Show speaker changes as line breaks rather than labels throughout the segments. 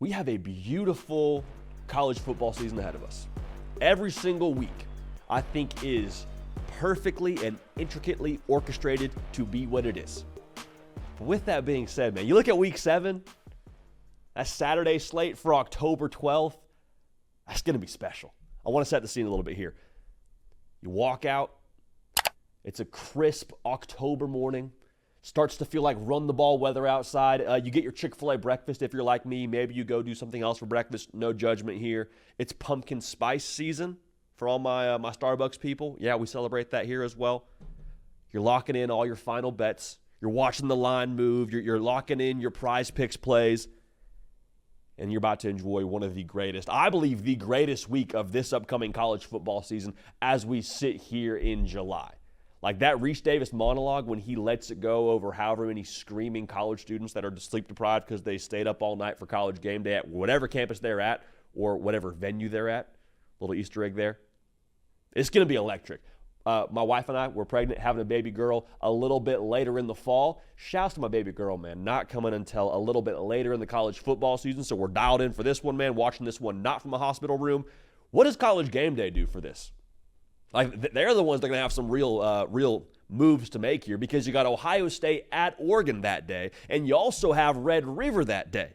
we have a beautiful college football season ahead of us. Every single week, I think, is perfectly and intricately orchestrated to be what it is. But with that being said, man, you look at week 7, that Saturday slate for October 12th, that's going to be special. I want to set the scene a little bit here. You walk out, it's a crisp October morning. Starts to feel like run-the-ball weather outside. You get your Chick-fil-A breakfast if you're like me. Maybe you go do something else for breakfast. No judgment here. It's pumpkin spice season for all my Starbucks people. Yeah, we celebrate that here as well. You're locking in all your final bets. You're watching the line move. You're locking in your prize picks plays. And you're about to enjoy one of the greatest, I believe the greatest week of this upcoming college football season as we sit here in July. Like that Reese Davis monologue when he lets it go over however many screaming college students that are sleep deprived because they stayed up all night for college game day at whatever campus they're at or whatever venue they're at. Little Easter egg there. It's going to be electric. My wife and I were pregnant, having a baby girl a little bit later in the fall. Shouts to my baby girl, man. Not coming until a little bit later in the college football season, so we're dialed in for this one, man. Watching this one not from a hospital room. What does College Game Day do for this? Like they're the ones that are going to have some real moves to make here because you got Ohio State at Oregon that day, and you also have Red River that day.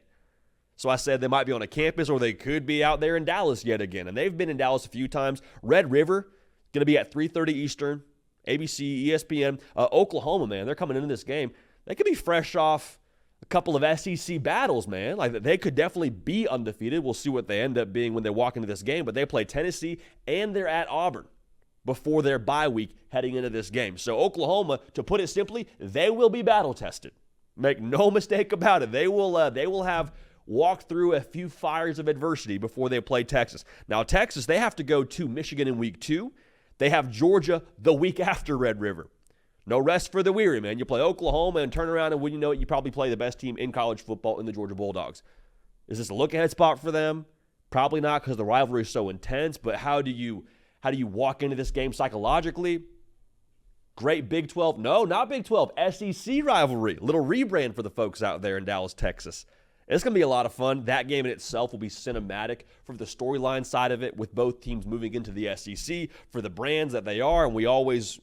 So I said they might be on a campus or they could be out there in Dallas yet again, and they've been in Dallas a few times. Red River going to be at 3:30 Eastern, ABC, ESPN. Oklahoma, man, they're coming into this game. They could be fresh off a couple of SEC battles, man. Like they could definitely be undefeated. We'll see what they end up being when they walk into this game, but they play Tennessee and they're at Auburn before their bye week heading into this game. So Oklahoma, to put it simply, they will be battle tested. Make no mistake about it. They will have walked through a few fires of adversity before they play Texas. Now Texas, they have to go to Michigan in week 2. They have Georgia the week after Red River. No rest for the weary, man. You play Oklahoma and turn around and when you know it, you probably play the best team in college football in the Georgia Bulldogs. Is this a look-ahead spot for them? Probably not because the rivalry is so intense, but how do you walk into this game psychologically? Great Big 12. No, not Big 12. SEC rivalry. Little rebrand for the folks out there in Dallas, Texas. It's going to be a lot of fun. That game in itself will be cinematic from the storyline side of it with both teams moving into the SEC for the brands that they are. And we always,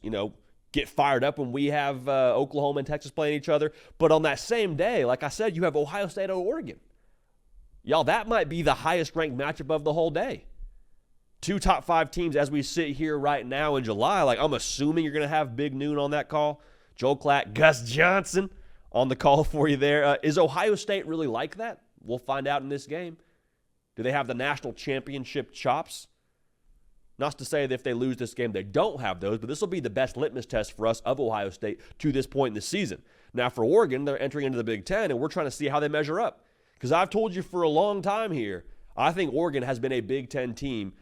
get fired up when we have Oklahoma and Texas playing each other. But on that same day, like I said, you have Ohio State and Oregon. Y'all, that might be the highest ranked matchup of the whole day. 2 top 5 teams as we sit here right now in July. Like, I'm assuming you're going to have Big Noon on that call. Joel Klatt, Gus Johnson on the call for you there. Is Ohio State really like that? We'll find out in this game. Do they have the national championship chops? Not to say that if they lose this game, they don't have those, but this will be the best litmus test for us of Ohio State to this point in the season. Now, for Oregon, they're entering into the Big Ten, and we're trying to see how they measure up. Because I've told you for a long time here, I think Oregon has been a Big Ten team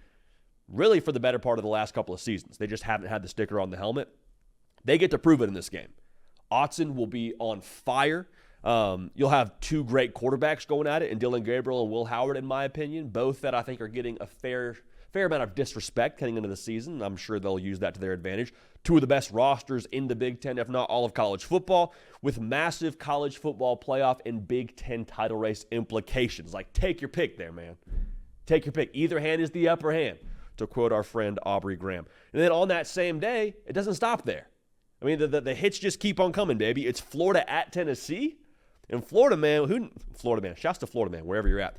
really for the better part of the last couple of seasons. They just haven't had the sticker on the helmet. They get to prove it in this game. Autzen will be on fire. You'll have 2 great quarterbacks going at it, and Dylan Gabriel and Will Howard, in my opinion, both that I think are getting a fair amount of disrespect heading into the season. I'm sure they'll use that to their advantage. 2 of the best rosters in the Big Ten, if not all of college football, with massive college football playoff and Big Ten title race implications. Like, take your pick there, man. Take your pick. Either hand is the upper hand, to quote our friend Aubrey Graham. And then on that same day, it doesn't stop there. I mean, the hits just keep on coming, baby. It's Florida at Tennessee. And Florida, man, shouts to Florida, man, wherever you're at.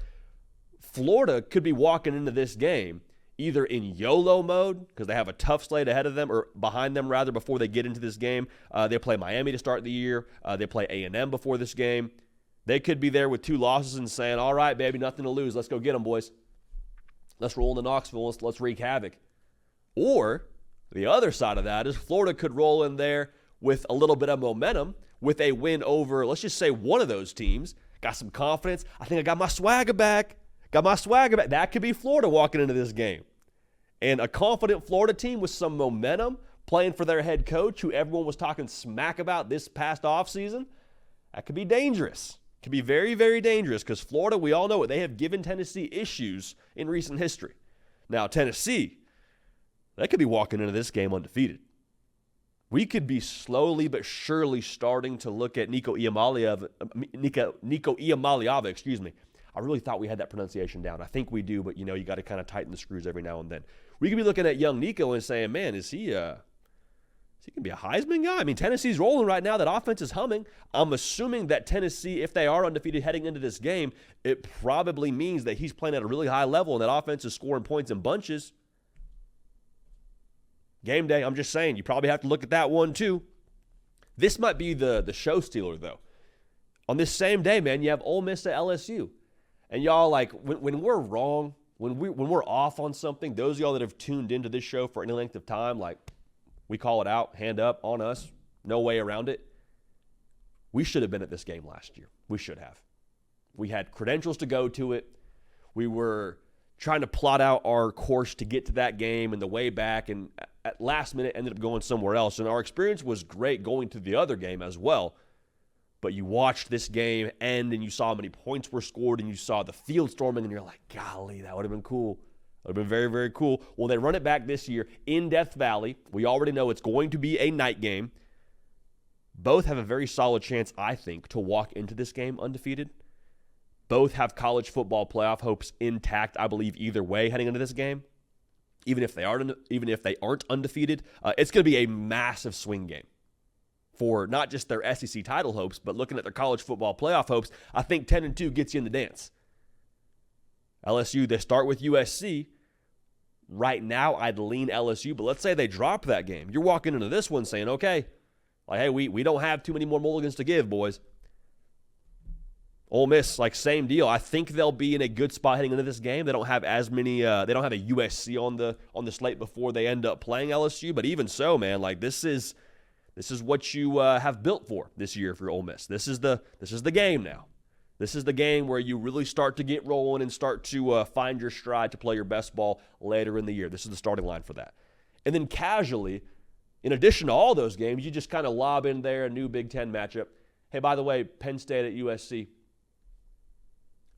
Florida could be walking into this game either in YOLO mode, because they have a tough slate ahead of them, or behind them, rather, before they get into this game. They play Miami to start the year. They play A&M before this game. They could be there with 2 losses and saying, all right, baby, nothing to lose. Let's go get them, boys. Let's roll into Knoxville. Let's wreak havoc. Or the other side of that is Florida could roll in there with a little bit of momentum with a win over, let's just say, one of those teams. Got some confidence. I think I got my swagger back. That could be Florida walking into this game. And a confident Florida team with some momentum playing for their head coach, who everyone was talking smack about this past offseason, that could be dangerous. Could be very, very dangerous because Florida, we all know it, they have given Tennessee issues in recent history. Now, Tennessee, they could be walking into this game undefeated. We could be slowly but surely starting to look at Nico Iamaleava, I really thought we had that pronunciation down. I think we do, but, you got to kind of tighten the screws every now and then. We could be looking at young Nico and saying, man, is he going to be a Heisman guy? I mean, Tennessee's rolling right now. That offense is humming. I'm assuming that Tennessee, if they are undefeated heading into this game, it probably means that he's playing at a really high level and that offense is scoring points in bunches. Game day, I'm just saying, you probably have to look at that one too. This might be the show stealer, though. On this same day, man, you have Ole Miss at LSU. And y'all, like, when we're wrong, when we're off on something, those of y'all that have tuned into this show for any length of time, like, we call it out, hand up on us, no way around it. We should have been at this game last year. We should have. We had credentials to go to it. We were trying to plot out our course to get to that game and the way back, and at last minute ended up going somewhere else. And our experience was great going to the other game as well. But you watched this game end and you saw how many points were scored and you saw the field storming and you're like, golly, that would have been cool. That would have been very, very cool. Well, they run it back this year in Death Valley. We already know it's going to be a night game. Both have a very solid chance, I think, to walk into this game undefeated. Both have college football playoff hopes intact, I believe, either way heading into this game. Even if they aren't undefeated, it's going to be a massive swing game for not just their SEC title hopes, but looking at their college football playoff hopes. I think 10-2 gets you in the dance. LSU, they start with USC. Right now, I'd lean LSU, but let's say they drop that game. You're walking into this one saying, okay, like, hey, we don't have too many more mulligans to give, boys. Ole Miss, like, same deal. I think they'll be in a good spot heading into this game. They don't have as many. They don't have a USC on the slate before they end up playing LSU. But even so, man, like, this is what you have built for this year for Ole Miss. This is the game now. This is the game where you really start to get rolling and start to find your stride to play your best ball later in the year. This is the starting line for that. And then casually, in addition to all those games, you just kind of lob in there a new Big Ten matchup. Hey, by the way, Penn State at USC.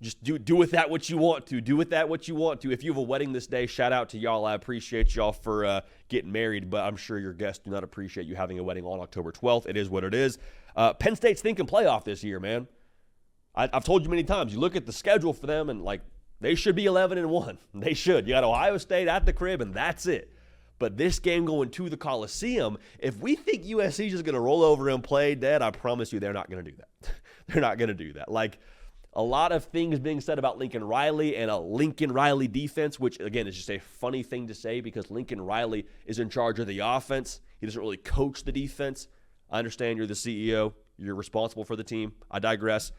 Just do with that what you want to. Do with that what you want to. If you have a wedding this day, shout out to y'all. I appreciate y'all for getting married, but I'm sure your guests do not appreciate you having a wedding on October 12th. It is what it is. Penn State's thinking playoff this year, man. I've told you many times. You look at the schedule for them, and, like, they should be 11-1. They should. You got Ohio State at the crib, and that's it. But this game going to the Coliseum, if we think USC is just going to roll over and play dead, I promise you they're not going to do that. They're not going to do that. Like, a lot of things being said about Lincoln Riley and a Lincoln Riley defense, which, again, is just a funny thing to say because Lincoln Riley is in charge of the offense. He doesn't really coach the defense. I understand you're the CEO. You're responsible for the team. I digress.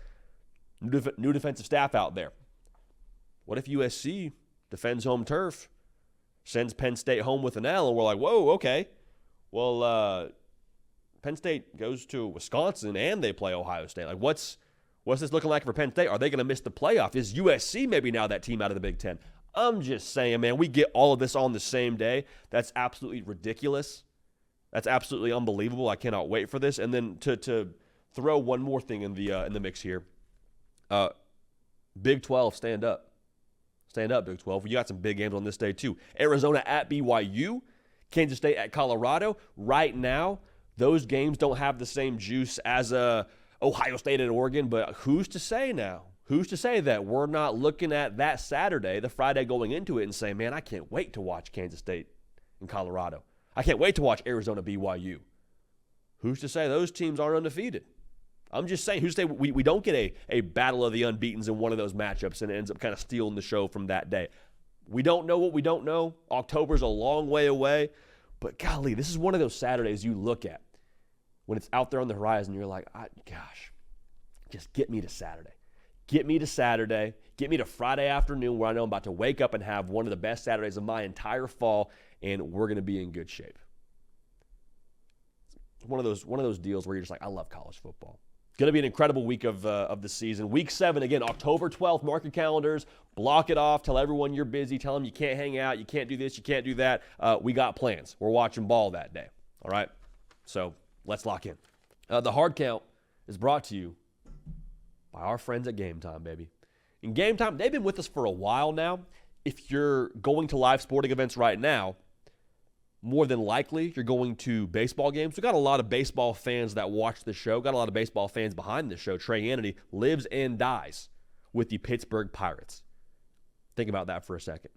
New defensive staff out there. What if USC defends home turf, sends Penn State home with an L, and we're like, whoa, okay. Well, Penn State goes to Wisconsin and they play Ohio State. Like, what's this looking like for Penn State? Are they going to miss the playoff? Is USC maybe now that team out of the Big Ten? I'm just saying, man, we get all of this on the same day. That's absolutely ridiculous. That's absolutely unbelievable. I cannot wait for this. And then to throw one more thing in the mix here. Big 12, stand up. Stand up, Big 12. You got some big games on this day, too. Arizona at BYU, Kansas State at Colorado. Right now, those games don't have the same juice as Ohio State and Oregon, but who's to say now? Who's to say that we're not looking at that Saturday, the Friday going into it, and saying, man, I can't wait to watch Kansas State and Colorado. I can't wait to watch Arizona BYU. Who's to say those teams aren't undefeated? I'm just saying, who's to say we don't get a battle of the unbeatens in one of those matchups and it ends up kind of stealing the show from that day. We don't know what we don't know. October's a long way away. But golly, this is one of those Saturdays you look at when it's out there on the horizon. You're like, gosh, just get me to Saturday. Get me to Saturday. Get me to Friday afternoon where I know I'm about to wake up and have one of the best Saturdays of my entire fall, and we're going to be in good shape. It's one of those deals where you're just like, I love college football. It's going to be an incredible week of the season. Week 7, again, October 12th. Mark your calendars. Block it off. Tell everyone you're busy. Tell them you can't hang out. You can't do this. You can't do that. We got plans. We're watching ball that day. All right? So let's lock in. The hard count is brought to you by our friends at Game Time, baby. In Game Time, they've been with us for a while now. If you're going to live sporting events right now, more than likely, you're going to baseball games. We've got a lot of baseball fans that watch the show. Got a lot of baseball fans behind the show. Trey Annity lives and dies with the Pittsburgh Pirates. Think about that for a second.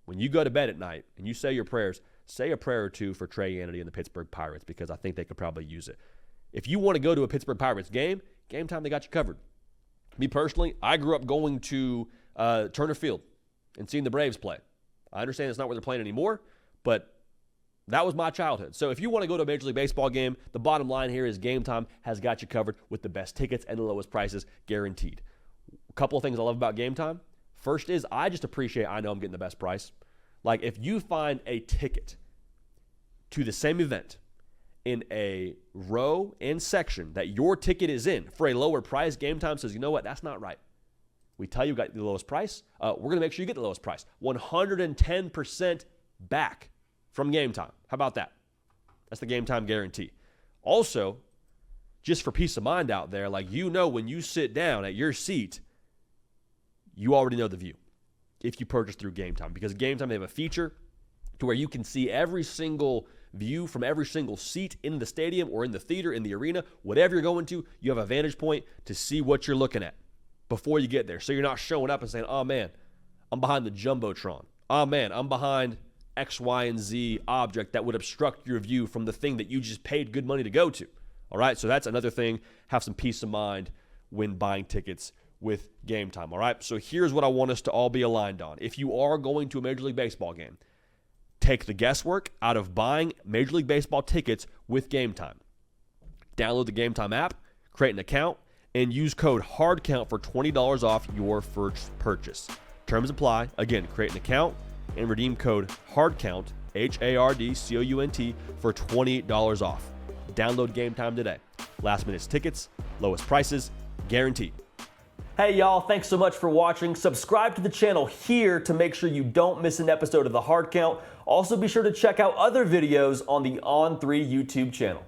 When you go to bed at night and you say your prayers, say a prayer or two for Trey Hannity and the Pittsburgh Pirates, because I think they could probably use it. If you want to go to a Pittsburgh Pirates game time, they got you covered. Me personally, I grew up going to Turner Field and seeing the Braves play. I understand it's not where they're playing anymore, but that was my childhood. So if you want to go to a Major League Baseball game, the bottom line here is Game Time has got you covered with the best tickets and the lowest prices guaranteed. A couple of things I love about Game Time. First is I just appreciate I know I'm getting the best price. Like if you find a ticket to the same event in a row and section that your ticket is in for a lower price, Game Time says, you know what, that's not right. We tell you got the lowest price. We're going to make sure you get the lowest price. 110% back from Game Time. How about that? That's the Game Time guarantee. Also, just for peace of mind out there, like when you sit down at your seat, you already know the view if you purchase through Game Time, because Game Time, they have a feature to where you can see every single view from every single seat in the stadium or in the theater, in the arena, whatever you're going to. You have a vantage point to see what you're looking at before you get there. So you're not showing up and saying, oh man, I'm behind the Jumbotron. Oh man, I'm behind X, Y, and Z object that would obstruct your view from the thing that you just paid good money to go to. All right, so that's another thing. Have some peace of mind when buying tickets with Game Time. All right, so here's what I want us to all be aligned on. If you are going to a Major League Baseball game, take the guesswork out of buying Major League Baseball tickets with Game Time. Download the Game Time app, create an account, and use code HARDCOUNT for $20 off your first purchase. Terms apply. Again, create an account and redeem code HARDCOUNT, HARDCOUNT, for $20 off. Download Game Time today. Last minute tickets, lowest prices, guaranteed. Hey y'all, thanks so much for watching. Subscribe to the channel here to make sure you don't miss an episode of the Hard Count. Also be sure to check out other videos on the On3 YouTube channel.